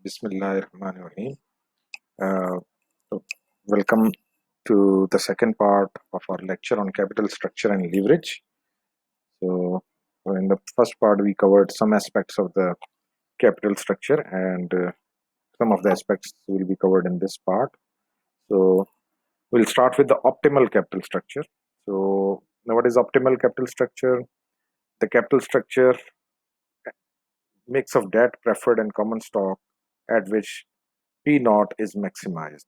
Bismillahirrahmanirrahim. Uh, so welcome to the second part of our lecture on capital structure and leverage. So, in the first part, we covered some aspects of the capital structure, and some of the aspects will be covered in this part. So, we'll start with the optimal capital structure. So, now what is optimal capital structure? The capital structure mix of debt, preferred, and common stock at which P naught is maximized.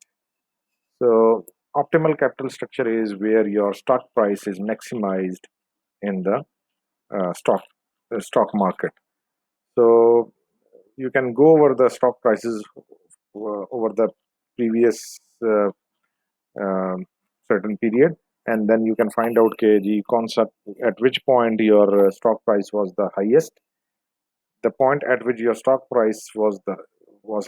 So optimal capital structure is where your stock price is maximized in the stock market. So you can go over the stock prices over the previous um, certain period, and then you can find out KG concept at which point your stock price was the highest. The point at which your stock price was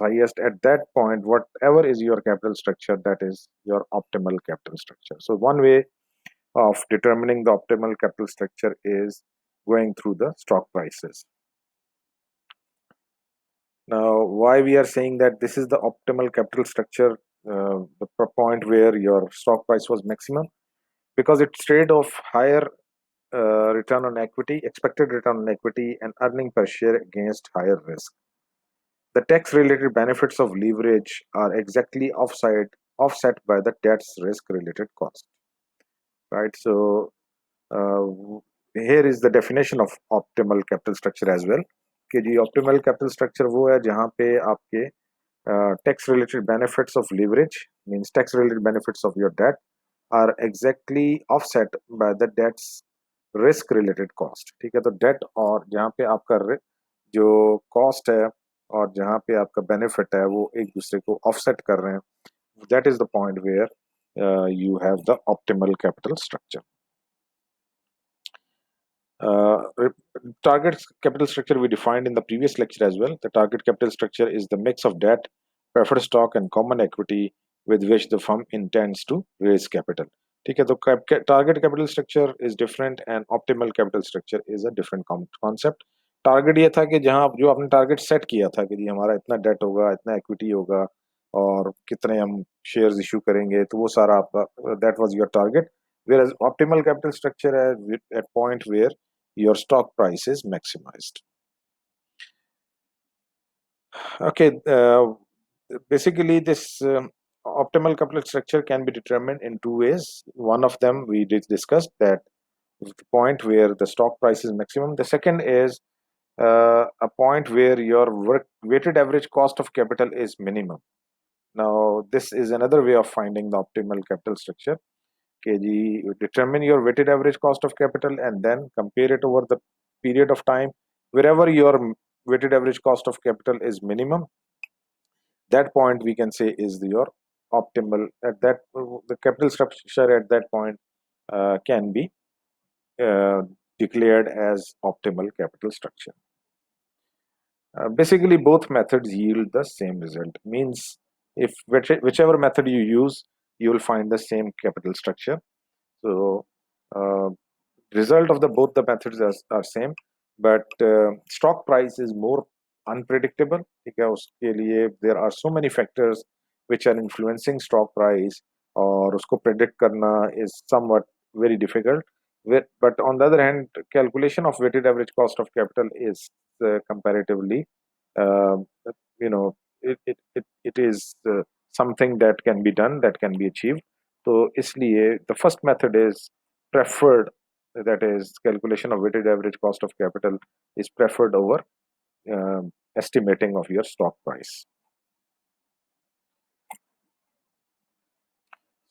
highest, at that point whatever is your capital structure, that is your optimal capital structure. So one way of determining the optimal capital structure is going through the stock prices. Now, why we are saying that this is the optimal capital structure, the point where your stock price was maximum, because it trade off higher return on equity, expected return on equity, and earning per share against higher risk. The tax-related benefits of leverage are exactly offset by the debt's risk-related cost. Right. So here is the definition of optimal capital structure as well. कि जी optimal capital structure वो है जहाँ पे आपके tax related benefits of leverage, means tax related benefits of your debt, are exactly offset by the debt's risk related cost. ठीक है, तो debt और जहाँ पे आपका जो cost है और जहाँ पे आपका benefit है वो एक दूसरे को offset कर रहे हैं. That is the point where you have the optimal capital structure. Target capital structure we defined in the previous lecture as well. The target capital structure is the mix of debt, preferred stock, and common equity with which the firm intends to raise capital. ठीक है, तो target capital structure is different and optimal capital structure is a different concept. Target ये था कि जहां जो आपने target set किया था कि जी हमारा इतना डेट होगा, इतना इक्विटी होगा और कितने हम शेयर्स इशू करेंगे, तो वो सारा आपका that was your target. Whereas optimal capital structure at point where your stock price is maximized. Okay, basically this optimal capital structure can be determined in two ways. One of them we did discuss, that the point where the stock price is maximum. The second is a point where your weighted average cost of capital is minimum. Now this is another way of finding the optimal capital structure. Okay, you determine your weighted average cost of capital and then compare it over the period of time. Wherever your weighted average cost of capital is minimum, that point we can say is your optimal. At that, the capital structure at that point can be declared as optimal capital structure. Basically, both methods yield the same result. Means if whichever method you use, you will find the same capital structure. So result of both the methods are same, but stock price is more unpredictable. Because there are so many factors which are influencing stock price, और उसको predict करना is somewhat very difficult. But on the other hand, calculation of weighted average cost of capital is comparatively, uh, you know, it is something that can be done, that can be achieved. So इसलिए the first method is preferred, that is calculation of weighted average cost of capital is preferred over estimating of your stock price.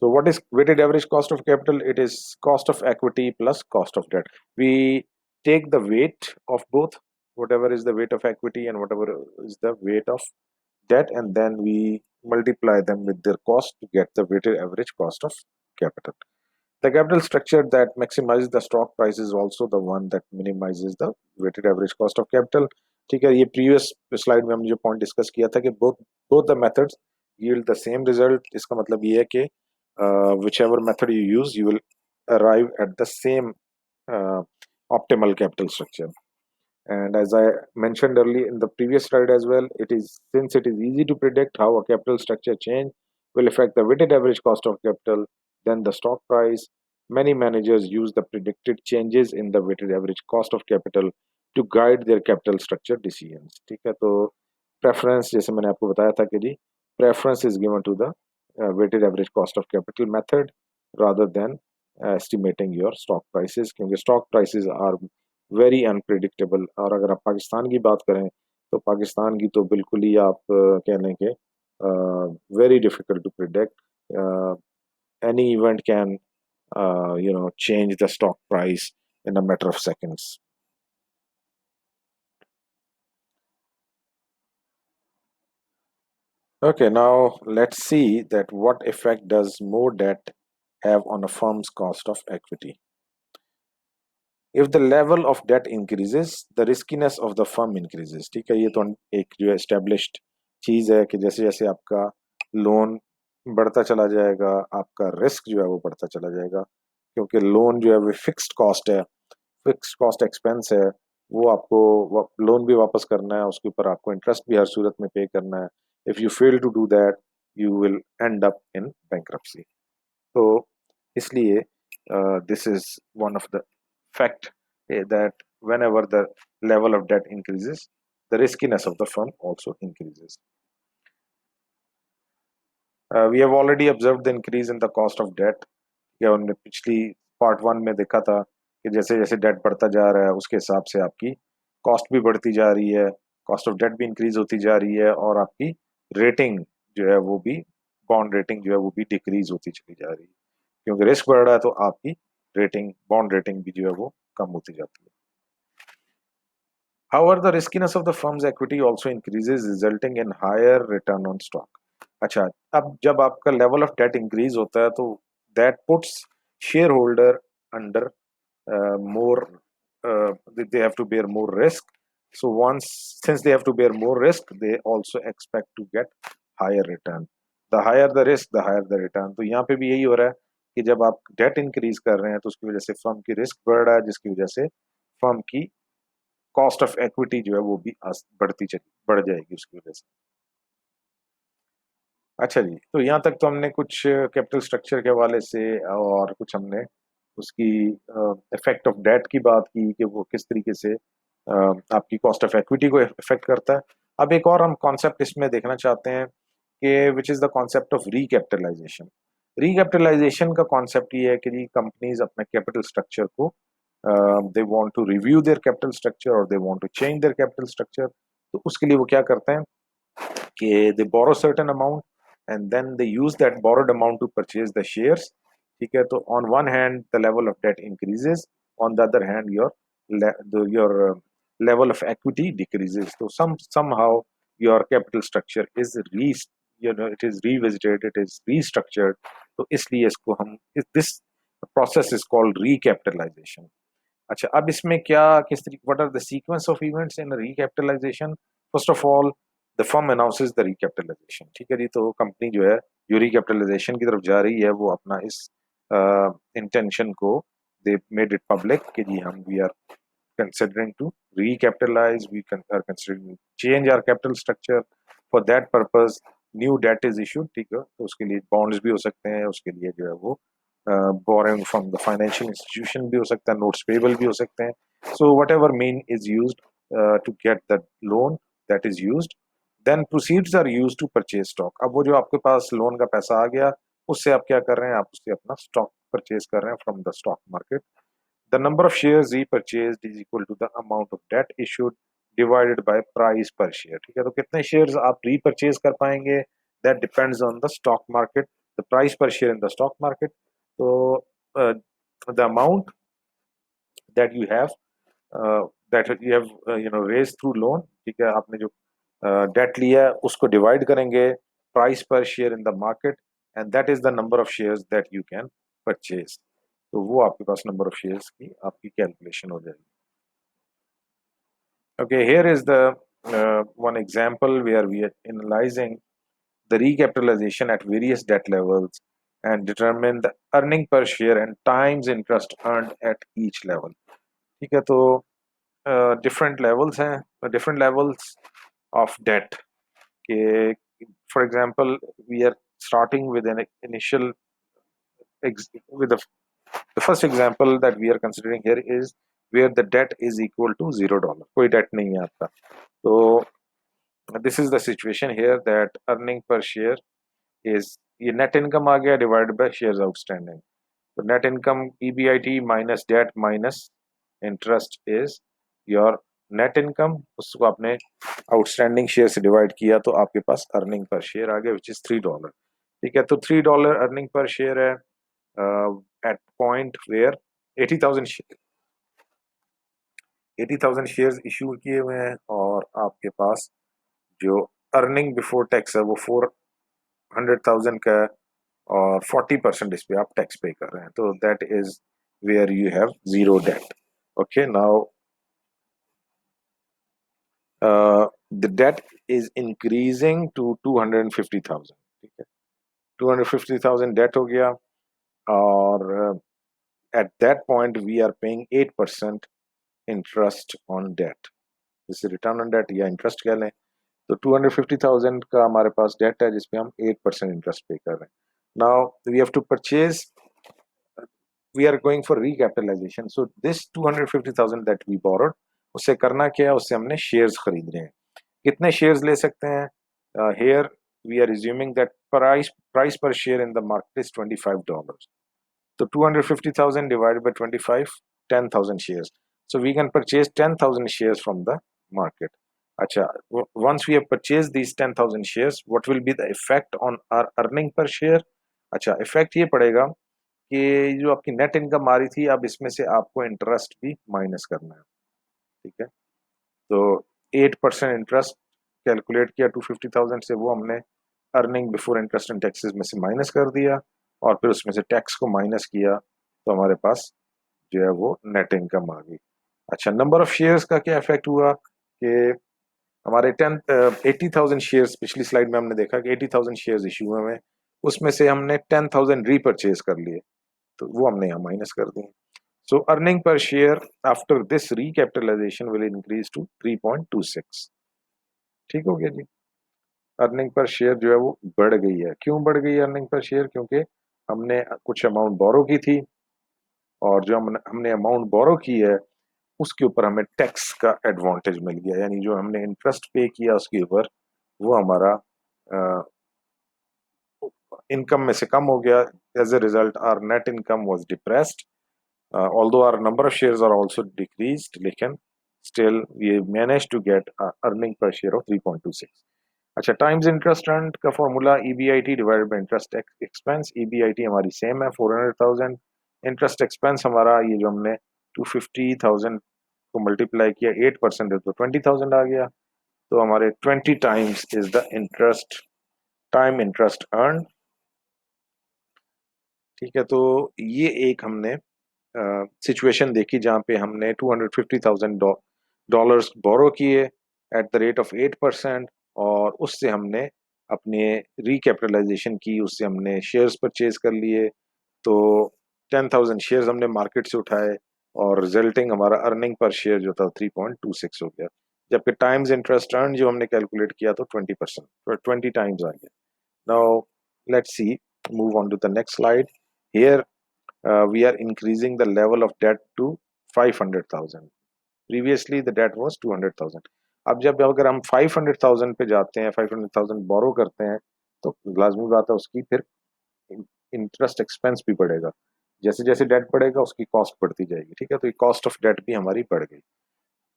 So what is weighted average cost of capital? It is cost of equity plus cost of debt. We take the weight of both, whatever is the weight of equity and whatever is the weight of debt, and then we multiply them with their cost to get the weighted average cost of capital. The capital structure that maximizes the stock price is also the one that minimizes the weighted average cost of capital. ठीक है, ये previous slide में हमने जो point discuss किया था कि both the methods yield the same result. इसका मतलब ये है कि whichever method you use, you will arrive at the same optimal capital structure. And as I mentioned earlier in the previous slide as well, since it is easy to predict how a capital structure change will affect the weighted average cost of capital, then the stock price. Many managers use the predicted changes in the weighted average cost of capital to guide their capital structure decisions. ठीक है, तो preference जैसे मैंने आपको बताया था कि जी preference is given to the weighted average cost of capital method rather than estimating your stock prices, क्योंकि stock prices are very unpredictable. और अगर आप पाकिस्तान की बात करें तो पाकिस्तान की तो बिल्कुल ही आप कह लें कि very difficult to predict. Any event can change the stock price in a matter of seconds. Okay, now let's see that what effect does more debt have on a firm's cost of equity. If the level of debt increases, the riskiness of the firm increases. ठीक है, ये तो एक जो established चीज़ है कि जैसे जैसे आपका लोन बढ़ता चला जाएगा, आपका रिस्क जो है वो बढ़ता चला जाएगा, क्योंकि लोन जो है वो फिक्स्ड कॉस्ट है, फिक्स्ड कॉस्ट एक्सपेंस है, वो आपको लोन भी वापस करना है, उसके ऊपर आपको इंटरेस्ट भी हर सूरत में पे करना है। If you fail to do that, you will end up in bankruptcy. तो इसलिए this is one of the fact that whenever the level of debt increases, the riskiness of the firm also increases. We have already observed the increase in the cost of debt. या हमने पिछली part one में देखा था कि जैसे जैसे date बढ़ता जा रहा है उसके हिसाब से आपकी कॉस्ट भी बढ़ती जा रही है, कॉस्ट ऑफ डेट भी इंक्रीज होती जा रही है, और आपकी रेटिंग जो है वो भी, बॉन्ड रेटिंग जो है वो भी डिक्रीज होती चली जा रही है, क्योंकि रिस्क बढ़ रहा है तो आपकी रेटिंग, बॉन्ड रेटिंग भी जो है वो कम होती जाती है। However, the riskiness of the firm's equity also increases, resulting in higher return on stock. अच्छा, अब जब आपका लेवल ऑफ डेट इंक्रीज होता है तो that puts share holder under more they have to bear more risk. So since they have to bear more risk, they also expect to get higher return. The higher the risk, the higher the return. तो यहाँ पे भी यही हो रहा है कि जब आप डेट इंक्रीज कर रहे हैं तो उसकी वजह से फर्म की रिस्क बढ़ रहा है, जिसकी वजह से फर्म की कॉस्ट ऑफ इक्विटी जो है वो भी बढ़ जाएगी उसकी वजह से। अच्छा जी, तो यहाँ तक तो हमने कुछ कैपिटल स्ट्रक्चर के हवाले से और कुछ हमने उसकी इफेक्ट ऑफ डेट की बात की कि वो किस तरीके से आपकी कॉस्ट ऑफ इक्विटी को इफेक्ट करता है। अब एक और हम कॉन्सेप्ट इसमें देखना चाहते हैं कि which is the concept of recapitalisation. Recapitalisation का कॉन्सेप्ट ये है कि जी कंपनीज अपने कैपिटल स्ट्रक्चर को they want to review their capital structure और they want to change their capital structure. तो उसके लिए वो क्या करते हैं कि they borrow certain amount and then they use that borrowed amount to purchase the shares. ठीक है, तो on one hand the level of debt increases, on the other hand your level of equity decreases. So somehow your capital structure is it is revisited, it is restructured. तो इसलिए इसको हम this process is called recapitalization. अच्छा, अब इसमें क्या किस तरीके, what are the sequence of events in recapitalization? First of all the firm announces the recapitalization. ठीक है जी, तो कंपनी जो है जो रिकैपिटलाइजेशन की तरफ जा रही है वो अपना इस इंटेंशन को दे मेड इट पब्लिक कि जी हम we are considering to recapitalize, are considering to change our capital structure. For that purpose new debt is issued। ठीक है, तो उसके लिए बॉन्ड्स भी हो सकते हैं, उसके लिए जो है वो borrowing from the financial institution भी हो सकता है, नोट्स पेबल भी हो सकते हैं। So whatever mean is used to get the loan that is used, then proceeds are used to purchase stock. अब वो जो आपके पास लोन का पैसा आ गया उससे आप क्या कर रहे हैं, आप उससे अपना स्टॉक परचेज कर रहे हैं from the stock market. The number of shares repurchased is equal to the amount of debt issued divided by price per share। ठीक है, तो कितने shares आप repurchase कर पाएंगे, that depends on the stock market, the price per share in the stock market। तो uh, the amount that you have raised through loan, ठीक है, आपने जो debt लिया है उसको divide करेंगे price per share in the market, and that is the number of shares that you can purchase। तो वो आपके पास नंबर ऑफ शेयर्स की आपकी कैलकुलेशन हो जाएगी। Okay, here is the one example where we are analyzing the recapitalization at various debt levels and determine the earning per share and times interest earned at each level। ठीक है, तो different levels हैं, different levels of debt के. For example, we are starting with an initial with the first example that we are considering here is where the debt is equal to $0. कोई debt नहीं है आपका. तो this is the situation here that earning per share is ये net income आ गया divided by shares outstanding. तो net income EBIT minus debt minus interest is your net income. उसको आपने outstanding share से divide किया तो आपके पास earning per share आ गया which is $3. ठीक है, तो $3 earning per share है at point where 80,000 shares issue किए हुए हैं और आपके पास जो अर्निंग बिफोर टैक्स है वो 400,000 का है और 40% इस पे आप टैक्स पे कर रहे हैं. तो that is where you have zero debt. Okay, now the debt is increasing to 250,000. ठीक है, 250,000 डेट हो गया और at that point we are paying 8% interest on debt. जिसे रिटर्न ऑन डेट या इंटरेस्ट कह लें. तो 250,000 का हमारे पास डेट है जिसपे हम 8% इंटरेस्ट पे कर रहे हैं. Now we have to purchase, we are going for recapitalization. So this 250,000 that we borrowed, उससे करना क्या है, उससे हमने शेयर्स खरीदने हैं. कितने शेयर्स ले सकते हैं? Here we are assuming that price per share in the market is $25. So 250,000 divided by 25, 10,000 shares. So we can purchase 10,000 shares from the market. Acha, once we have purchased these 10,000 shares, what will be the effect on our earning per share? अच्छा, effect ये पड़ेगा कि जो आपकी net income आ रही थी, अब इसमें से आपको इंटरेस्ट भी माइनस करना है. ठीक है, तो 8% इंटरेस्ट कैलकुलेट किया 250,000 से, वो हमने earning before interest and taxes में से माइनस कर दिया और फिर उसमें से टैक्स को माइनस किया तो हमारे पास जो है वो नेट इनकम आ गई. अच्छा, नंबर ऑफ शेयर्स का क्या इफेक्ट हुआ कि हमारे 80,000 शेयर्स, पिछली स्लाइड में हमने देखा कि 80,000 शेयर्स इशू हुए हैं, उसमें से हमने 10,000 रीपरचेज कर लिए तो वो हमने यहाँ माइनस कर दिए. So earning per share after this recapitalisation will increase to 3.26. ठीक हो गया जी. अर्निंग पर शेयर जो है वो बढ़ गई है. क्यों बढ़ गई है अर्निंग पर शेयर? क्योंकि हमने कुछ अमाउंट बोरो की थी और जो हमने अमाउंट बोरो की है उसके ऊपर हमें टैक्स का एडवांटेज मिल गया, यानी जो हमने इंटरेस्ट पे किया उसके ऊपर वो हमारा इनकम में से कम हो गया. As a result our net income was depressed, although our number of shares are also decreased, लेकिन still we managed to get earning per share of 3.26. अच्छा, टाइम्स इंटरेस्ट अर्न्ड का formula EBIT divided by interest expense. EBIT हमारी same है 400,000, interest expense हमारा ये जो हमने 250,000 को मल्टीप्लाई किया 8% है तो 20,000 आ गया. तो हमारे 20 times is the interest time interest earn. ठीक है, तो ये एक हमने सिचुएशन देखी जहाँ पे हमने $250,000 बोरो किए एट द रेट ऑफ 8% और उससे हमने अपने रिकैपिटलाइजेशन की, उससे हमने शेयर्स परचेज कर लिए. तो 10,000 शेयर्स हमने मार्केट से उठाए और रिजल्टिंग हमारा अर्निंग पर शेयर जो था 3.26 हो गया. जबकि टाइम्स इंटरेस्ट अर्न जो हमने कैलकुलेट किया तो 20%, 20 टाइम्स आ गया. Now let's see, move on to the next slide. Here we are increasing the level of debt to 500,000. Previously the debt was 200,000. अब जब अगर हम 500,000 पे जाते हैं, 500,000 बोरो करते हैं तो लाजमी बात है उसकी फिर इंटरेस्ट एक्सपेंस भी बढ़ेगा. जैसे जैसे डेट बढ़ेगा उसकी कॉस्ट बढ़ती जाएगी. ठीक है, तो ये कॉस्ट ऑफ डेट भी हमारी बढ़ गई.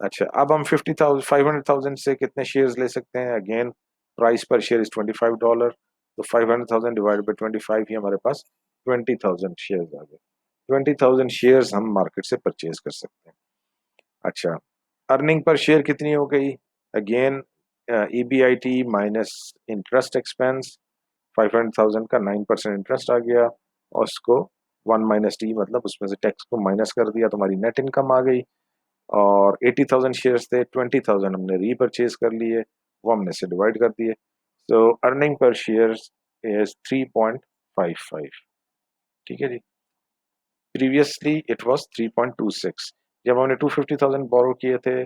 अच्छा, अब हम 500,000 से कितने शेयर्स ले सकते हैं? अगेन प्राइस पर शेयर इज $25. तो 500,000 डिवाइड बाई 25 ही हमारे पास 20,000 शेयर्स आ गए. 20,000 शेयर्स हम मार्केट से परचेज कर सकते हैं. अच्छा, अर्निंग पर शेयर कितनी हो गई? Again EBIT minus interest expense. 500,000 का 9% इंटरेस्ट आ गया और उसको 1 माइनस टी मतलब उसमें से टैक्स को माइनस कर दिया तो हमारी नेट इनकम आ गई. और 80,000 शेयर्स थे, 20,000 हमने रीपरचेज कर लिए, वो हमने से डिवाइड कर दिए. So earning per share is 3.55. ठीक है जी, प्रीवियसली इट वाज 3.26. जब हमने 250,000 बोरो किए थे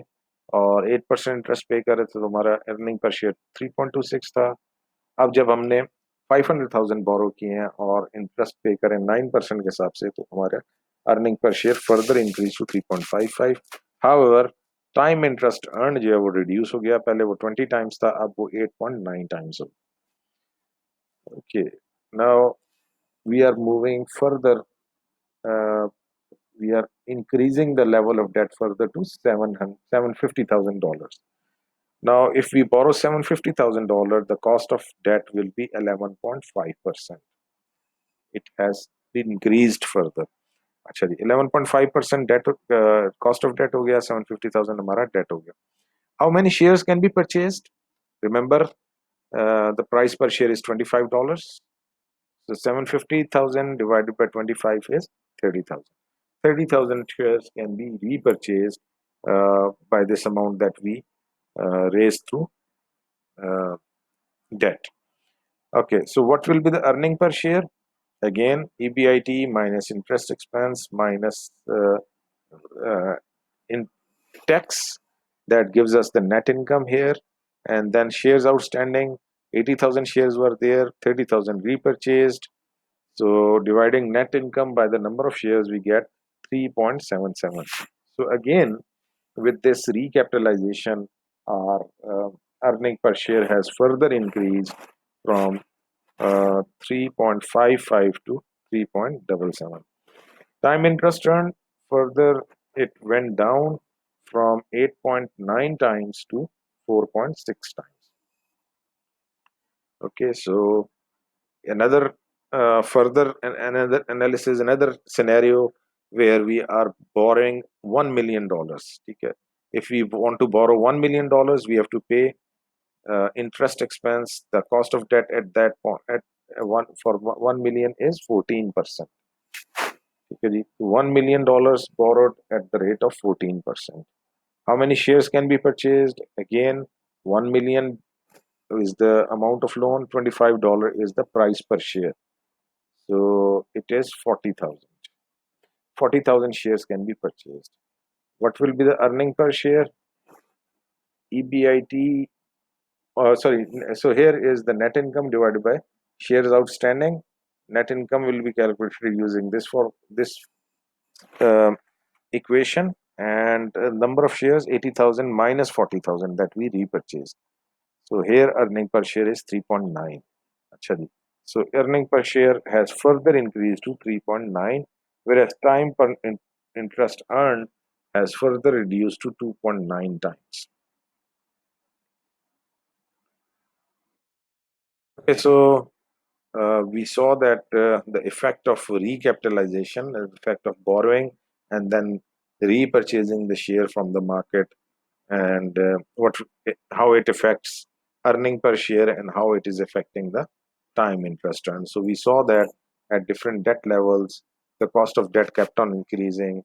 और 8% इंटरेस्ट पे कर रहे थे तो हमारा अर्निंग पर शेयर 3.26 था। अब जब हमने 500,000 बोरो किए हैं और इंटरेस्ट पे करें 9% के हिसाब से तो हमारा earning per share further increase to 3.55। However time interest earn जो है वो रिड्यूस हो गया, पहले वो 20 टाइम्स था, अब वो 8.9 टाइम्स हो गया। Okay, now we are moving further, we are increasing the level of debt further to $750,000. Now, if we borrow $750,000, the cost of debt will be 11.5%. It has increased further. अच्छा जी, 11.5% debt cost of debt हो गया, 750,000 हमारा debt हो गया. How many shares can be purchased? Remember, the price per share is $25. So 750,000 divided by 25 is 30,000. 30,000 shares can be repurchased by this amount that we raised through uh, debt. Okay, so what will be the earning per share? Again, EBIT minus interest expense minus in tax, that gives us the net income here, and then shares outstanding. 80,000 shares were there, 30,000 repurchased. So dividing net income by the number of shares, we get 3.77. So again, with this recapitalization, our earning per share has further increased from 3.55 to 3.77. Time interest earned, further it went down from 8.9 times to 4.6 times. Okay, so another further another analysis, another scenario where we are borrowing $1 million. Okay, if we want to borrow $1 million, we have to pay interest expense. The cost of debt at that point at one for 1 million is 14%. Okay, $1 million borrowed at the rate of 14%. How many shares can be purchased? Again, 1 million is the amount of loan, $25 is the price per share. So it is 40,000. 40,000 shares can be purchased. What will be the earning per share? EBIT, sorry, so here is the net income divided by shares outstanding. Net income will be calculated using this for this equation, and number of shares 80,000 minus 40,000 that we repurchased. So here earning per share is 3.9. Achha ji. So earning per share has further increased to 3.9, whereas time per interest earned has further reduced to 2.9 times. Okay, so we saw that the effect of recapitalization, the effect of borrowing and then repurchasing the share from the market, and how it affects earning per share and how it is affecting the time interest earned. So we saw that at different debt levels, the cost of debt kept on increasing.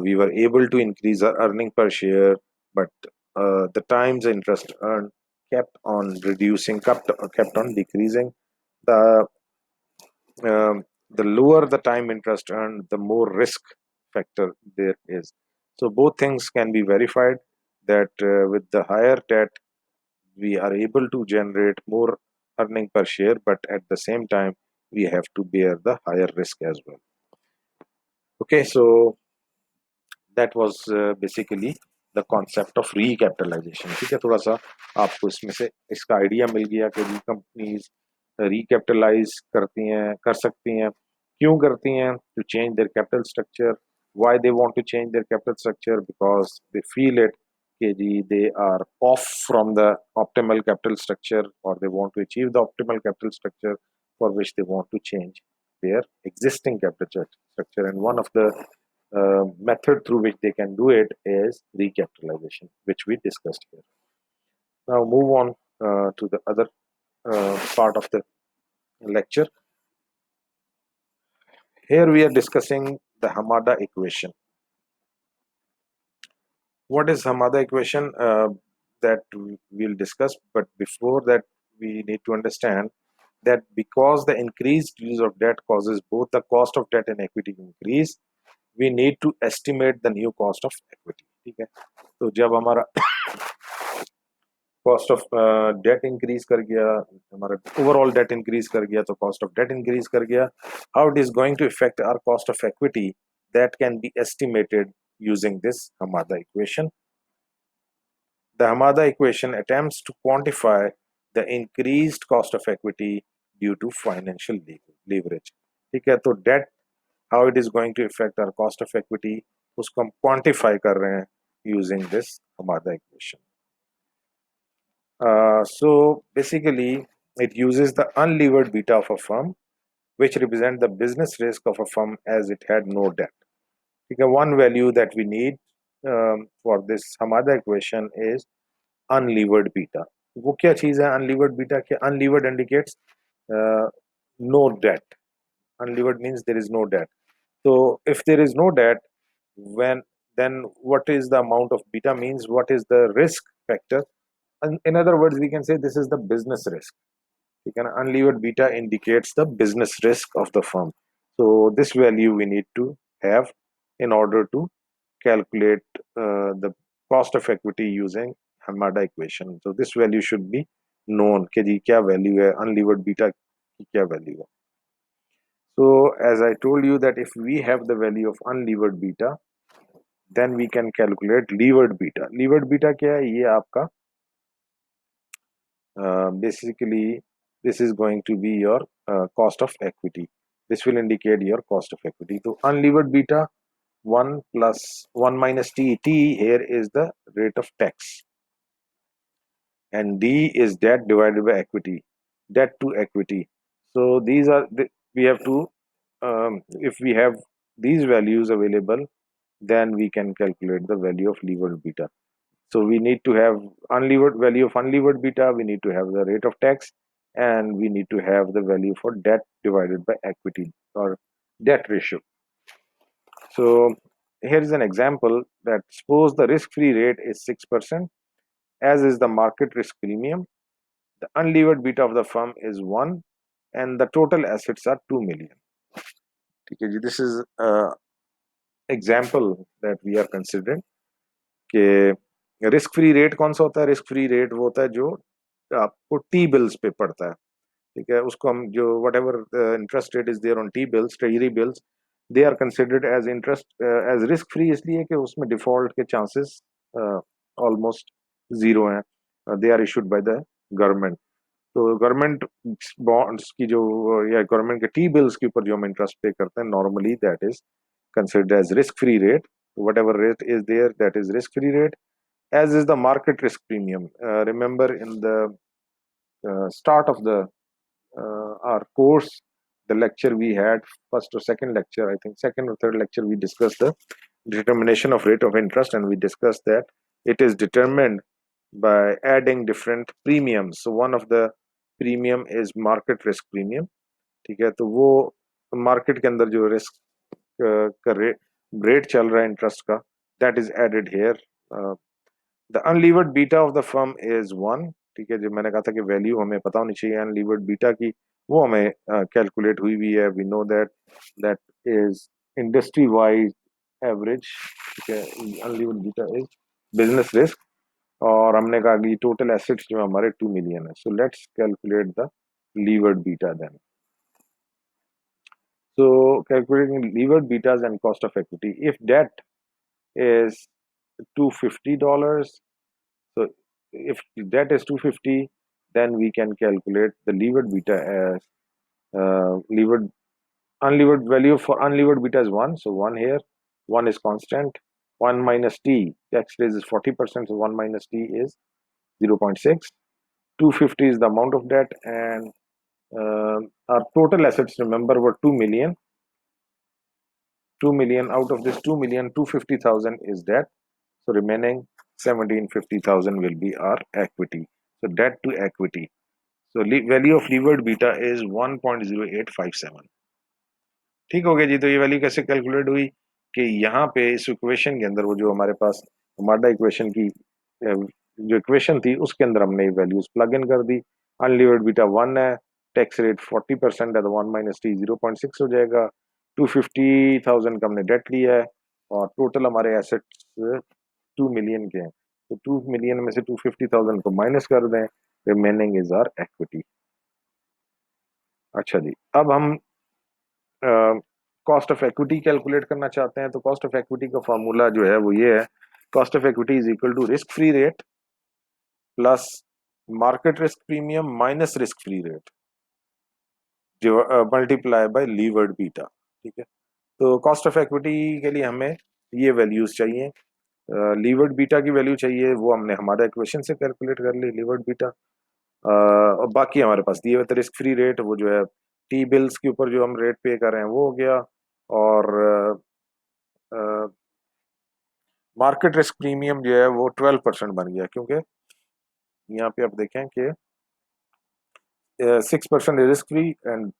We were able to increase our earning per share, but the times interest earned kept on reducing, kept on decreasing. The the lower the time interest earned, the more risk factor there is. So both things can be verified that with the higher debt, we are able to generate more earning per share, but at the same time, we have to bear the higher risk as well. Okay, so that was basically the concept of recapitalization. ठीक है, थोड़ा सा आपको इसमें से इसका idea मिल गया कि कंपनीज रिकैपिटलाइज करती हैं, कर सकती हैं, क्यों करती हैं, to change their capital structure. Why they want to change their capital structure? Because they feel it कि जी they are off from the optimal capital structure, or they want to achieve the optimal capital structure for which they want to change their existing capital structure. And one of the method through which they can do it is recapitalization, which we discussed here. Now move on to the other part of the lecture. Here we are discussing the Hamada equation. What is Hamada equation? That we'll discuss, but before that we need to understand that because the increased use of debt causes both the cost of debt and equity to increase, we need to estimate the new cost of equity. ठीक है, तो जब हमारा cost of date increase कर गया, हमारा overall date increase कर गया, तो कॉस्ट ऑफ डेट इंक्रीज कर गया, how it is going to affect our cost of equity, that can be estimated using this Hamada equation. The Hamada equation attempts to quantify the increased cost of equity due to financial leverage. ठीक है, तो debt how it is going to affect our cost of equity, उसको हम quantify कर रहे हैं using this Hamada equation. So basically, it uses the unlevered beta of a firm, which represent the business risk of a firm as it had no debt. Okay, one value that we need for this Hamada equation is unlevered beta. वो क्या चीज़ है unlevered beta? कि unlevered indicates no debt. Unlevered means there is no debt. So if there is no debt, then what is the amount of beta means? What is the risk factor? And in other words, we can say this is the business risk. Unlevered beta indicates the business risk of the firm. So this value we need to have in order to calculate the cost of equity using Hamada equation. So this value should be known कि जी क्या value है unlevered beta की क्या value है. So as I told you that if we have the value of unlevered beta, then we can calculate levered beta. Levered beta क्या है? ये आपका basically this is going to be your cost of equity. This will indicate your cost of equity. So unlevered beta 1 plus 1 minus t. T here is the rate of tax, and D is debt divided by equity, debt to equity. So these are we have to if we have these values available, then we can calculate the value of levered beta. So we need to have unlevered value of unlevered beta, we need to have the rate of tax, and we need to have the value for debt divided by equity or debt ratio. So here is an example that suppose the risk-free rate is 6%, as is the market risk premium. The unlevered beta of the firm is 1, and the total assets are 2 million. Okay, this is an example that we are considering. कि risk free rate कौन सा होता है? Risk free rate वो होता है जो आपको टी बिल्स पे पड़ता है, ठीक है, उसको हम जो whatever interest rate is there on T bills, treasury bills, they are considered as interest as risk free, इसलिए कि उसमें डिफॉल्ट के चांसेस ऑलमोस्ट जीरो हैं. They are issued by the government. तो गवर्नमेंट बॉन्ड्स की जो या government के टी बिल्स के ऊपर जो हम इंटरेस्ट पे करते हैं, normally that is considered as risk free rate. Whatever rate is there, that is risk free rate, as is the market risk premium. Remember in the start of the our course, the lecture we had, first or second lecture, I think second or third lecture, we discussed the determination of rate of interest, and we discussed that it is determined by adding different premiums. So one of the premium is market risk premium. ठीक है, तो वो market के अंदर जो risk का rate चल रहा है इंटरेस्ट का, that is added here. The unlevered beta of the firm is 1. ठीक है, जो मैंने कहा था कि वैल्यू हमें पता होनी चाहिए अनलीवर्ड बीटा की, वो हमें कैलकुलेट हुई भी है. We know that that is industry wise average. ठीक है, unlevered beta is business risk, और हमने कहा कि टोटल एसेट्स जो हमारे 2 मिलियन है. So let's calculate the levered beta then. So calculating levered betas and cost of equity. If debt is $250, so if debt is 250, then we can calculate the levered beta as unlevered value for unlevered beta is 1. So 1 here, 1 is constant. 1 minus t, tax rate is 40%, so 1 minus t is 0.6. 250 is the amount of debt, and our total assets, remember, were 2 million. 2 million. Out of this 2 million, 250,000 is debt. So remaining 1750,000 will be our equity. So debt to equity. So value of levered beta is 1.0857. ठीक हो गया जी. तो ये value कैसे calculate हुई कि यहाँ पे इस इक्वेशन के अंदर वो जो हमारे पास हमारा इक्वेशन की जो इक्वेशन थी उसके अंदर हमने वैल्यूज प्लग इन कर दी. अनलीवर्ड बीटा 1 है, टैक्स रेट 40% है, तो 1 माइनस टी 0.6 हो जाएगा. 250,000 का हमने डेट लिया है और टोटल हमारे एसेट्स 2 मिलियन के हैं, तो 2 मिलियन में से 250,000 को माइनस कर दें, रिमेनिंग इज आर इक्विटी। अच्छा जी, अब हम कॉस्ट ऑफ इक्विटी कैलकुलेट करना चाहते हैं, तो कॉस्ट ऑफ इक्विटी का फॉर्मूला जो है वो ये है, cost of equity is equal to risk free rate plus market risk premium minus risk free rate जो मल्टीप्लाई बाय लीवर्ड बीटा। ठीक है, तो कॉस्ट ऑफ इक्विटी के लिए हमें ये वैल्यूज चाहिए, लीवर्ड बीटा की वैल्यू चाहिए, वो हमने हमारा इक्वेशन से कैलकुलेट कर ली लीवर्ड बीटा। और बाकी हमारे पास दिए हुए थे रिस्क फ्री रेट, वो जो है टी बिल्स के ऊपर जो हम रेट पे कर रहे हैं वो हो गया, और मार्केट रिस्क प्रीमियम जो है वो 12% बन गया, क्योंकि यहाँ पे आप देखें कि 6% risk free and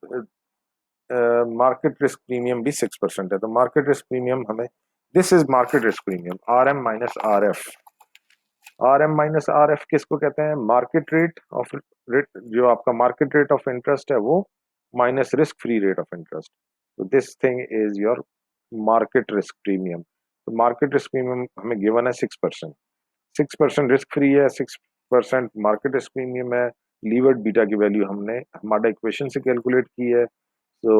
market risk premium भी 6% है, तो मार्केट रिस्क प्रीमियम हमें, this is market risk premium, R M minus R F. R M minus R F किसको कहते हैं, मार्केट रेट ऑफ रेट, जो आपका मार्केट रेट ऑफ इंटरेस्ट है वो minus risk free rate of interest, तो this thing is your market risk premium. तो market risk premium हमें गिवन है 6%, 6% रिस्क फ्री है, 6% मार्केट रिस्क प्रीमियम है, लीवर्ड बीटा की वैल्यू हमने हमारा इक्वेशन से कैलकुलेट की है, so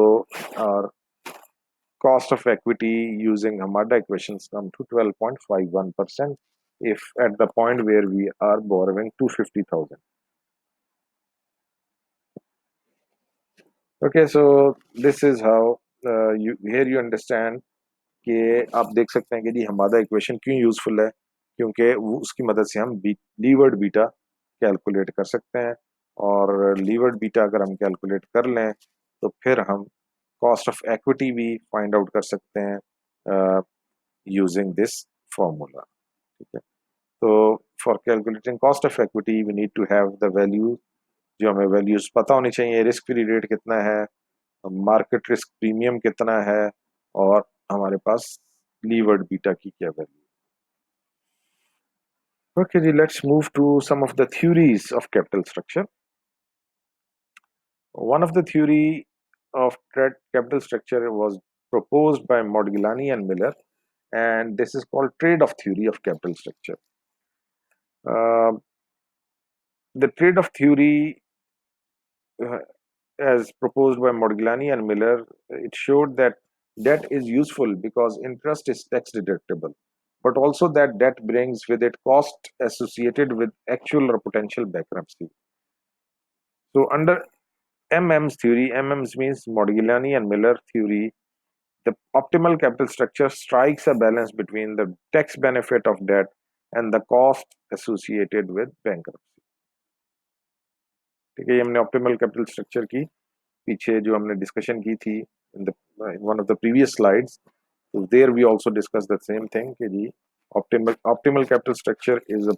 our cost of equity using Hamada equations come to 12.51% if at the point where we are borrowing 250,000. Okay, so this is how you understand कि आप देख सकते हैं कि जी हमारा इक्वेशन क्यों यूजफुल है, क्योंकि उसकी मदद से हम लीवर्ड बीटा कैलकुलेट कर सकते हैं, और लीवर्ड बीटा अगर हम कैलकुलेट कर लें तो फिर हम कॉस्ट ऑफ इक्विटी भी फाइंड आउट कर सकते हैं यूजिंग दिस फॉर्मूला। ठीक है, तो for calculating cost of equity we need to have the value, जो हमें वैल्यूज पता होनी चाहिए, रिस्क फ्री रेट कितना है, मार्केट रिस्क प्रीमियम कितना है, और हमारे पास लीवर्ड बीटा की क्या value. Okay, ji, let's move to some of the theories of capital structure. One of the theory of capital structure was proposed by Modigliani and Miller, and this is called trade-off theory of capital structure. Uh, the trade-off theory, uh, as proposed by Modigliani and Miller, it showed that debt is useful because interest is tax deductible, but also that debt brings with it cost associated with actual or potential bankruptcy. So under MM's theory, MM's means Modigliani and Miller theory, the optimal capital structure strikes a balance between the tax benefit of debt and the cost associated with bankruptcy. ठीक है, ये हमने optimal capital structure की पीछे जो हमने discussion की थी in one of the previous slides, so there we also discussed the same thing कि जी optimal capital structure is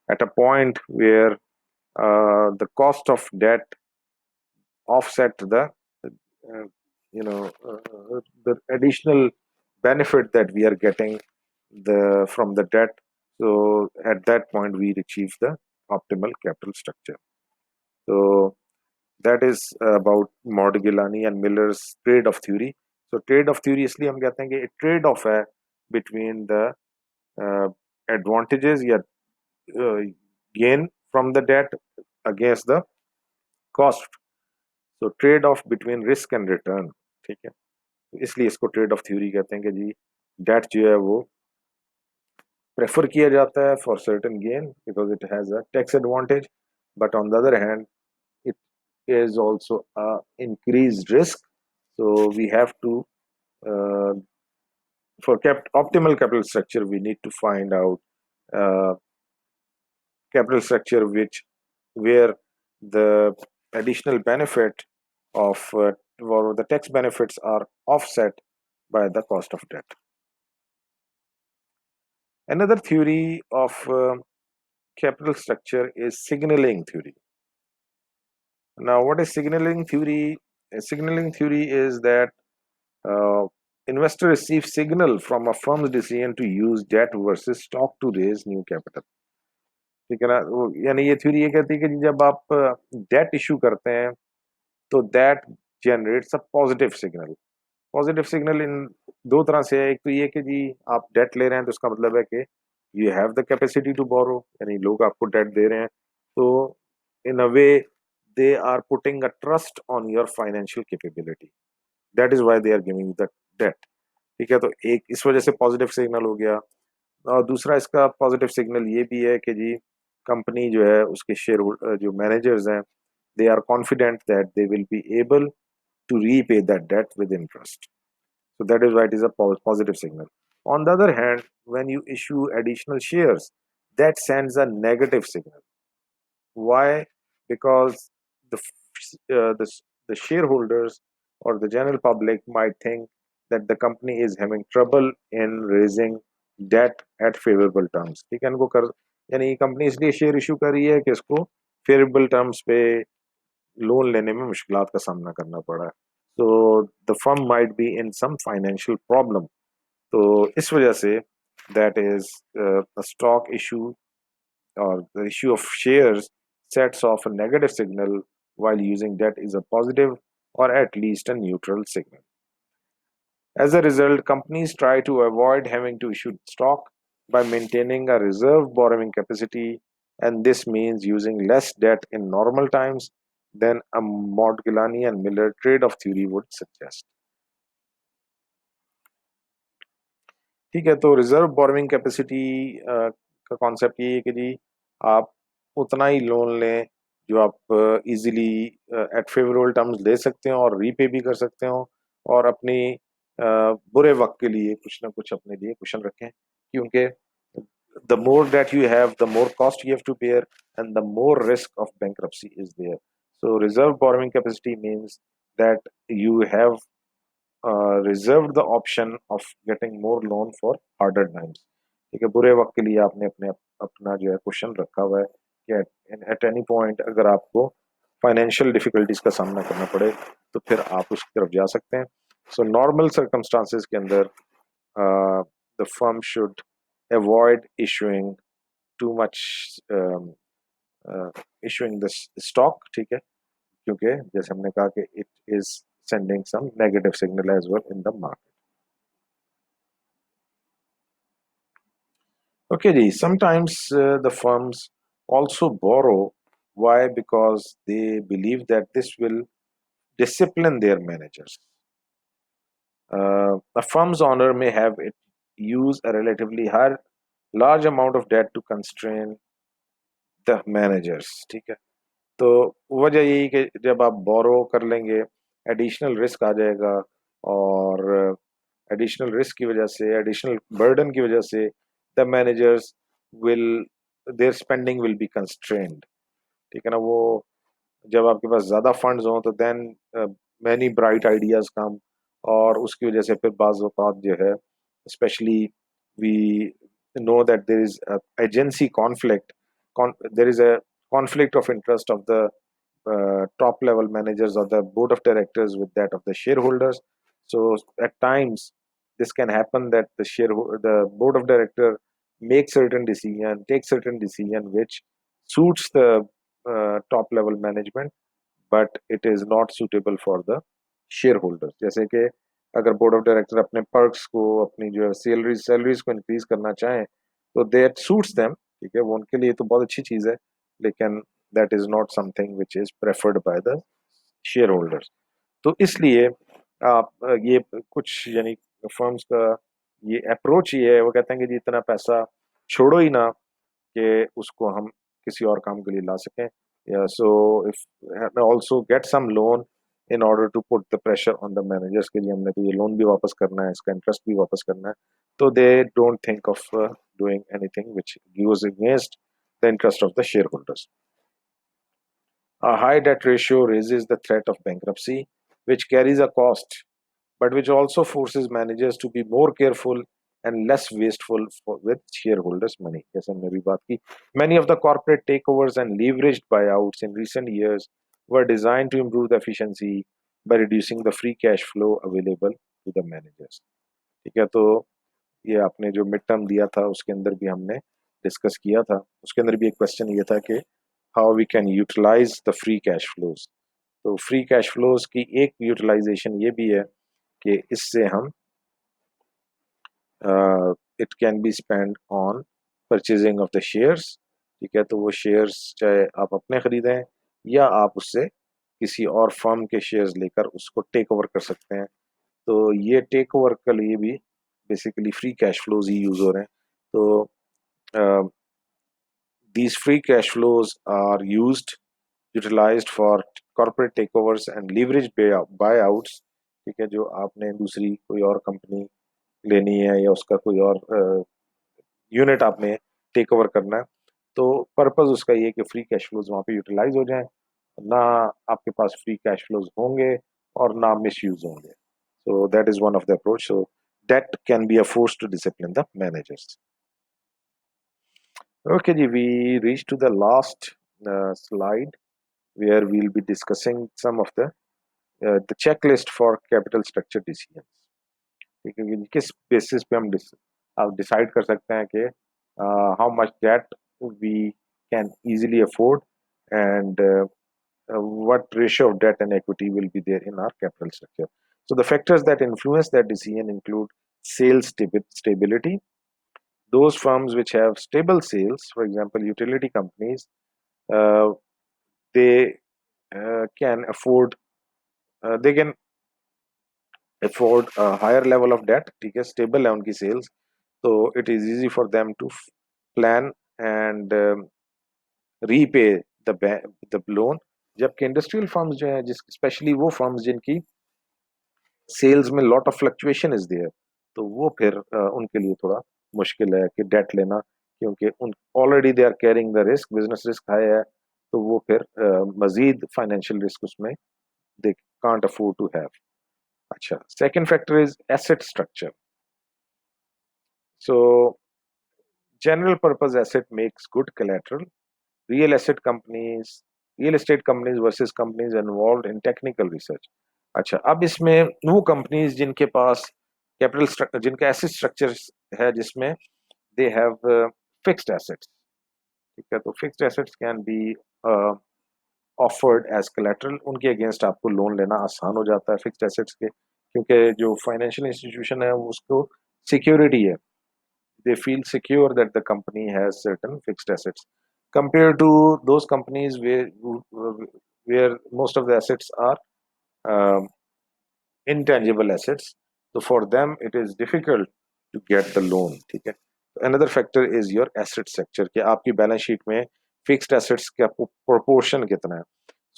at a point where the cost of debt offset uh, the additional benefit that we are getting from the debt. So at that point we achieve the optimal capital structure. So that is about Modigliani and Miller's trade-off theory. So trade-off theory इसलिए हम कहते हैं कि trade-off है between the advantages या gain from the debt against the cost. So trade-off between risk and return. ठीक है, इसलिए इसको ट्रेड-ऑफ थ्योरी कहते हैं कि जी डेट जो है वो प्रेफर किया जाता है for certain gain because it has a tax advantage, but on the other hand it is also a increased risk. So we have to for optimal capital structure we need to find out capital structure where the additional benefit of or the tax benefits are offset by the cost of debt. Another theory of capital structure is signaling theory. Now, what is signaling theory? Signaling theory is that uh, investor receives signal from a firm's decision to use debt versus stock to raise new capital. ठीक है ना, यानी ये theory ये कहती है कि जब आप डेट इशू करते हैं तो that generates a positive signal. Positive signal इन दो तरह से है। एक तो ये कि जी आप डेट ले रहे हैं तो उसका मतलब है कि you have the capacity to borrow, यानी लोग आपको डेट दे रहे हैं, तो in a way they are putting a trust on your financial capability, that is why they are giving the debt. ठीक है, तो एक इस वजह से पॉजिटिव सिग्नल हो गया। और दूसरा इसका पॉजिटिव सिग्नल ये भी है कि जी कंपनी जो है उसके शेयर जो मैनेजर्स हैं, they are confident that they will be able to repay that debt with interest. So that is why it is a positive signal. On the other hand, when you issue additional shares, that sends a negative signal. Why? Because the uh, the, the shareholders or the general public might think that the company is having trouble in raising debt at favorable terms. ठीक है, इनको कर यानी company इसलिए share issue कर रही है कि इसको फेवरेबल टर्म्स पे लोन लेने में मुश्किलात का सामना करना पड़ा है। तो the firm might be in some financial problem. तो इस वजह से that is a stock issue or the issue of shares sets off a negative signal while using debt is a positive or at least a neutral signal. As a result, companies try to avoid having to issue stock by maintaining a reserve borrowing capacity, and this means using less debt in normal times than a Modigliani and Miller trade-off theory would suggest. ठीक है, तो reserve borrowing capacity का concept ये है कि जी आप उतना ही loan लें जो आप इजीली एट फेवरेबल टर्म्स ले सकते हो और रीपे भी कर सकते हो, और अपनी बुरे वक्त के लिए कुछ ना कुछ अपने लिए कुशन रखें, क्योंकि the more that you have, the more cost you have to bear, and the more risk of bankruptcy is there. So reserve borrowing capacity means that you have reserved the option of getting more loan for harder times. ठीक है, बुरे वक्त के लिए आपने अपने अपना जो है क्वेश्चन रखा हुआ है कि एट एनी पॉइंट अगर आपको फाइनेंशियल डिफिकल्टीज का सामना करना पड़े तो फिर आप उसकी तरफ जा सकते हैं। सो नॉर्मल सर्कमस्टांसिस के अंदर the firm should avoid issuing too much issuing the stock. ठीक है, क्योंकि जैसे हमने कहा कि it is sending some negative signal as well in the market. Okay, Ji, sometimes the firms also borrow. Why? Because they believe that this will discipline their managers. A firm's owner may have it use a relatively large amount of debt to constrain the managers. ठीक है, तो वजह यही कि जब आप बोरो कर लेंगे एडिशनल रिस्क आ जाएगा, और एडिशनल रिस्क की वजह से, एडिशनल बर्डन की वजह से the managers will their spending will be constrained. ठीक है ना, वो जब आपके पास ज़्यादा फंड्स हों तो then many bright ideas come, और उसकी वजह से फिर बाज़ औक़ात जो है specially we know that there is agency conflict, there is a conflict of interest of the top level managers or the board of directors with that of the shareholders. So at times this can happen that the board of director take certain decision which suits the top level management, but it is not suitable for the shareholders. जैसे कि अगर board of director अपने perks को, अपनी जो है salaries को increase करना चाहें तो दैट सूट्स देम। ठीक है, वो उनके लिए तो बहुत अच्छी चीज़ है, लेकिन that is not something which is preferred by the share holders. तो इसलिए आप ये कुछ यानी फर्म्स का ये अप्रोच ये है, वो कहते हैं कि जी इतना पैसा छोड़ो ही ना कि उसको हम किसी और काम के लिए ला सकें, या so if also get some loan in order to put the pressure on the managers के लिए हमने तो ये लोन भी वापस करना है, इसका इंटरेस्ट भी वापस करना है, तो they don't think of doing anything which goes against the interest of the shareholders. A high debt ratio raises the threat of bankruptcy, which carries a cost, but which also forces managers to be more careful and less wasteful with shareholders' money. जैसे हमने अभी बात की, many of the corporate takeovers and leveraged buyouts in recent years were designed to improve the efficiency by reducing the free cash flow available to the managers. ठीक है, तो ये आपने जो मिड टर्म दिया था उसके अंदर भी हमने डिस्कस किया था, उसके अंदर भी एक क्वेश्चन ये था कि how we can utilize the free cash flows. तो फ्री कैश फ्लोज की एक यूटिलाइजेशन ये भी है कि इससे हम it can be spend on purchasing of the shares, ठीक है। तो वो शेयर्स चाहे आप अपने खरीदें या आप उससे किसी और फर्म के शेयर्स लेकर उसको टेक ओवर कर सकते हैं। तो ये टेक ओवर के लिए भी बेसिकली फ्री कैश फ्लोज ही यूज हो रहे हैं। तो these free cash flows are utilized for corporate takeovers and leverage buyouts, ठीक है। जो आपने दूसरी कोई और कंपनी लेनी है या उसका कोई और यूनिट आपने टेक ओवर करना है, तो पर्पस उसका ये है कि फ्री कैश फ्लोज वहाँ पे यूटिलाइज हो जाएं, ना आपके पास फ्री कैश फ्लोज होंगे और ना मिस यूज होंगे। So that is one of the approach. So that can be a force to discipline the managers. Okay, ji, we reached to the last slide where we'll be discussing some of the checklist for capital structure decisions. ठीक है कि किस basis पे हम आप decide कर सकते हैं कि how much debt we can easily afford and what ratio of debt and equity will be there in our capital structure. So the factors that influence that decision include sales stability. Those firms which have stable sales, for example, utility companies, uh, they can afford they can afford a higher level of debt, ठीक है, stable है उनकी sales, तो it is easy for them to plan and repay the loan। जबकि industrial firms जो हैं, जिस specially वो फर्म्स जिनकी सेल्स में lot of fluctuation is there, तो वो फिर उनके लिए थोड़ा मुश्किल है कि डेट लेना, क्योंकि उन already they are carrying the risk, business risk high है, तो वो फिर मजीद फाइनेंशियल रिस्क उसमें they can't afford to have. अच्छा, second factor is asset structure. So general purpose asset makes good collateral। real asset companies real estate companies versus companies involved in technical research। अच्छा, अब इसमें वो companies जिनके पास capital जिनका asset structure है जिसमें दे हैव फिक्स्ड एसेट्स, ठीक है। तो fixed assets can be offered as collateral, उनके अगेंस्ट आपको लोन लेना आसान हो जाता है फिक्स्ड एसेट्स के, क्योंकि जो फाइनेंशियल इंस्टीट्यूशन है उसको सिक्योरिटी है, they feel secure that the company has certain fixed assets compared to those companies where most of the assets are um, intangible assets, so for them it is difficult to get the loan, ठीक है। another factor is your asset structure कि आपकी balance sheet में fixed assets का proportion कितना है।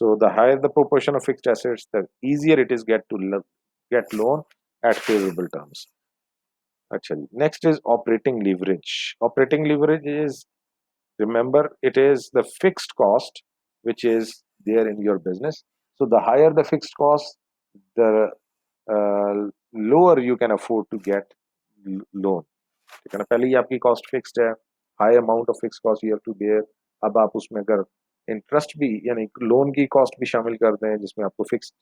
so the higher the proportion of fixed assets, the easier it is get loan at favorable terms। अच्छा जी, next is operating leverage। operating leverage is, remember, it is the fixed cost which is there in your business। so the higher the fixed cost, the lower you can afford to get loan, ठीक है ना। पहले ही आपकी cost fixed है, high amount of fix cost you have to bear. अब आप उसमें अगर इंटरेस्ट भी यानी लोन की कॉस्ट भी शामिल कर दें जिसमें आपको फिक्स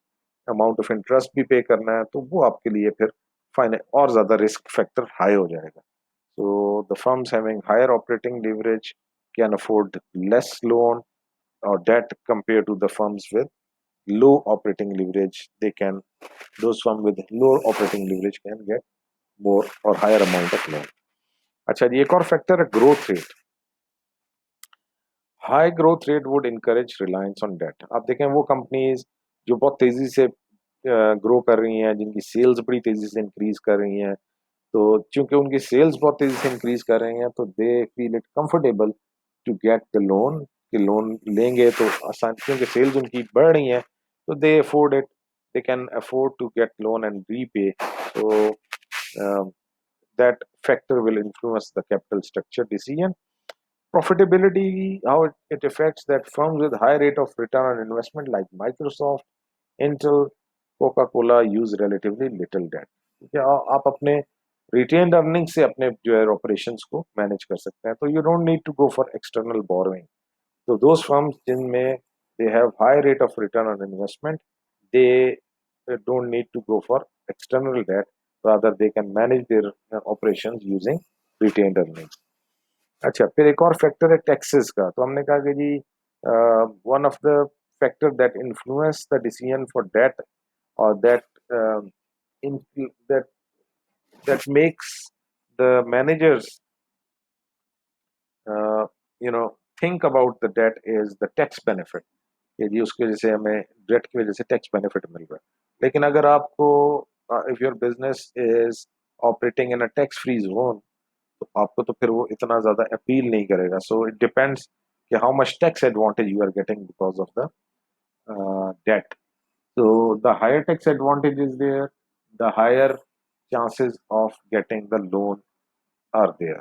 अमाउंट ऑफ इंटरेस्ट भी पे करना है, तो वो आपके लिए फिर फाइन और ज्यादा रिस्क फैक्टर हाई हो जाएगा। so the firms having higher operating leverage can afford less loan or debt compared to the firms with low operating leverage। Those firms with low operating leverage can get more or higher amount of loan। अच्छा जी, एक और factor है growth rate. High growth rate would encourage reliance on debt. आप देखें वो companies जो बहुत तेजी से ग्रो कर रही हैं, जिनकी सेल्स बड़ी तेजी से इंक्रीज कर रही हैं, तो चूंकि उनकी सेल्स बहुत तेजी से इंक्रीज कर रहे हैं, तो they feel it comfortable to get the loan, कि लोन लेंगे तो आसान, क्योंकि सेल्स उनकी बढ़ रही हैं, तो they afford it, they can afford to get loan and repay. so that factor will influence the capital structure decision। profitability, how it affects that firms with high rate of return on investment like Microsoft, Intel, Coca-Cola use relatively little debt। ठीक है, आप अपने retained earning से अपने जो है operations को manage कर सकते हैं, तो you don't need to go for external borrowing. तो दोज फर्म्स जिनमें they have high rate of return on investment, they don't need to go for external debt, rather they can manage their operations using retained earnings। अच्छा, फिर एक और factor है taxes का। तो हमने कहा कि जी one of the factor that influence the decision for debt, or um, in, that that makes the managers uh, think about the debt is the tax benefit, कि जी उसकी वजह से हमें डेट की वजह से टैक्स बेनिफिट मिल रहा है। लेकिन अगर आपको if your business is operating in a tax free zone, तो आपको तो फिर वो इतना ज़्यादा अपील नहीं करेगा। सो इट डिपेंड्स कि how much tax advantage you are getting because of the debt. So the higher tax advantage is there, the higher chances of getting the loan are there.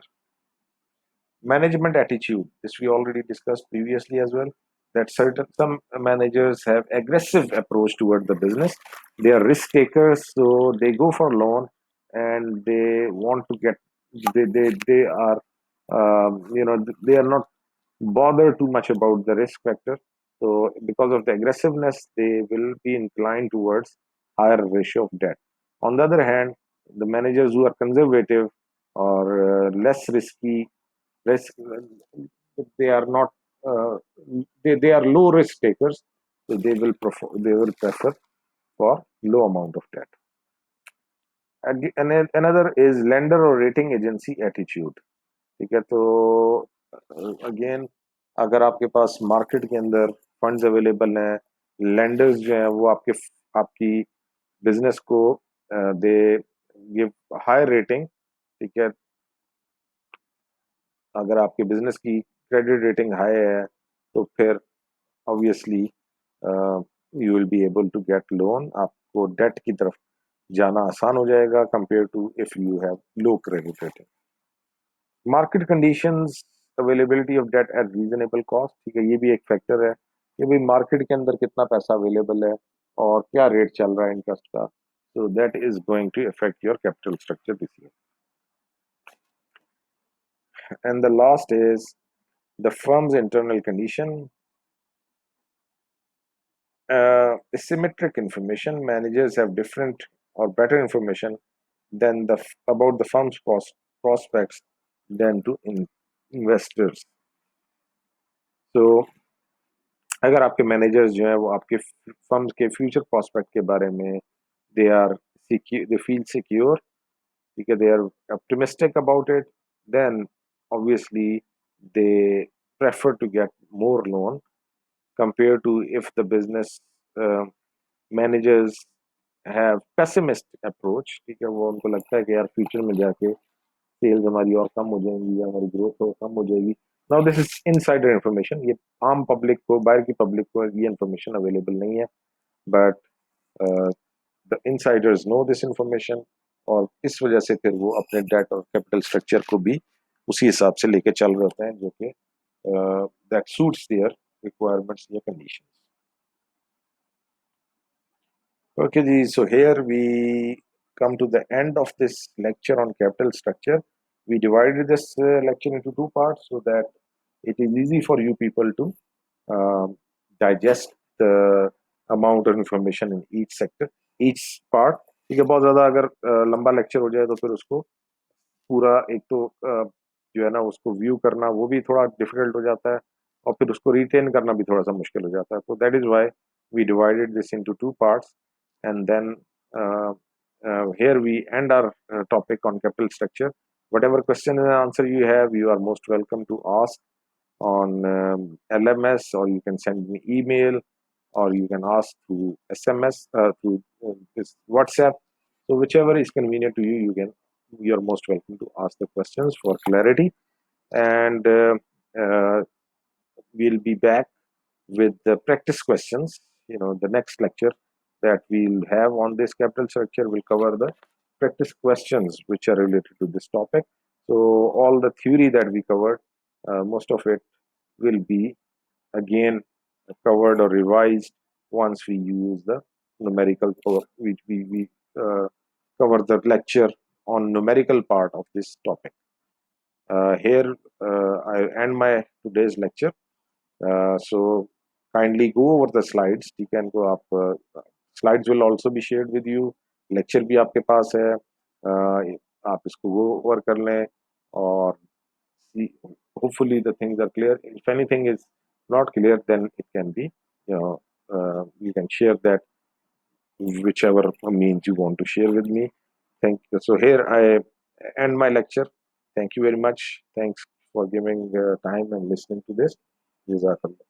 Management attitude, this we already discussed previously as well, that certain some managers have aggressive approach toward the business. They are risk takers, so they go for loan and they want to get, they are they are not bother too much about the risk factor. So because of the aggressiveness, they will be inclined towards higher ratio of debt. On the other hand, the managers who are conservative or less risky, less they are not they are low risk takers, so they will prefer for low amount of debt. Another is lender or rating agency attitude. ठीक है, तो again अगर आपके पास market के अंदर funds available हैं, lenders जो हैं वो आपकी बिजनेस को दे गिव हाई रेटिंग, ठीक है, अगर आपके बिजनेस की क्रेडिट रेटिंग हाई है तो फिर obviously you will be able to get loan, आपको डेट की तरफ जाना आसान हो जाएगा compare to if you have low credit rating. Market conditions, availability of debt at reasonable cost, ठीक है, ये भी एक फैक्टर है कि भाई मार्केट के अंदर कितना पैसा अवेलेबल है और क्या रेट चल रहा है इंटरेस्ट का, so that is going to affect your capital structure this year. And the last is the firm's internal condition. Asymmetric information, managers have different or better information than about the firm's prospects than to investors. So अगर आपके managers जो हैं वो आपके firm के future prospect के बारे में दे फील सिक्योर, ठीक है, they are optimistic about it, then obviously they prefer to get more loan compare to if the business managers have pessimistic approach, ठीक है, वो उनको लगता है कि यार फ्यूचर में जाके सेल्स हमारी और कम हो जाएंगी या हमारी ग्रोथ और कम हो जाएगी। Now this is insider information, ये आम पब्लिक को, बाहर की पब्लिक को ये इन्फॉर्मेशन अवेलेबल नहीं है, but the insiders know this information, और इस वजह से फिर वो अपने डेट और कैपिटल स्ट्रक्चर को भी उसी हिसाब से लेके चल रहे होते हैं जो कि दैट सूट्स देयर रिक्वायरमेंट्स या conditions. Okay, ji. So here we come to the end of this lecture on capital structure. We divided this lecture into two parts so that it is easy for you people to digest the amount of information in each sector, each part. ठीक है, बहुत ज़्यादा अगर लंबा lecture हो जाए तो फिर उसको पूरा एक तो जो है ना उसको व्यू करना वो भी थोड़ा डिफिकल्ट हो जाता है, और फिर उसको रिटेन करना भी थोड़ा सा मुश्किल हो जाता है। तो that is why we divided this into two parts, and then here we end our topic on capital structure. Whatever question and answer you have, you are most welcome to ask on LMS, or you can send me email, or you can ask through SMS, through this WhatsApp. So whichever is convenient to you, you are most welcome to ask the questions for clarity. And uh, we'll be back with the practice questions. The next lecture that we'll have on this capital structure will cover the practice questions which are related to this topic. So all the theory that we covered, most of it will be again covered or revised once we use the numerical power. We cover the lecture on numerical part of this topic. Here I end my today's lecture. So kindly go over the slides. You can go up. Slides will also be shared with you. Lecture भी आपके पास है. आप इसको go over कर लें और see, hopefully the things are clear. If anything is not clear, then it can be you can share that whichever means you want to share with me. Thank you. So here I end my lecture. Thank you very much. Thanks for giving time and listening to this. Jazakallah.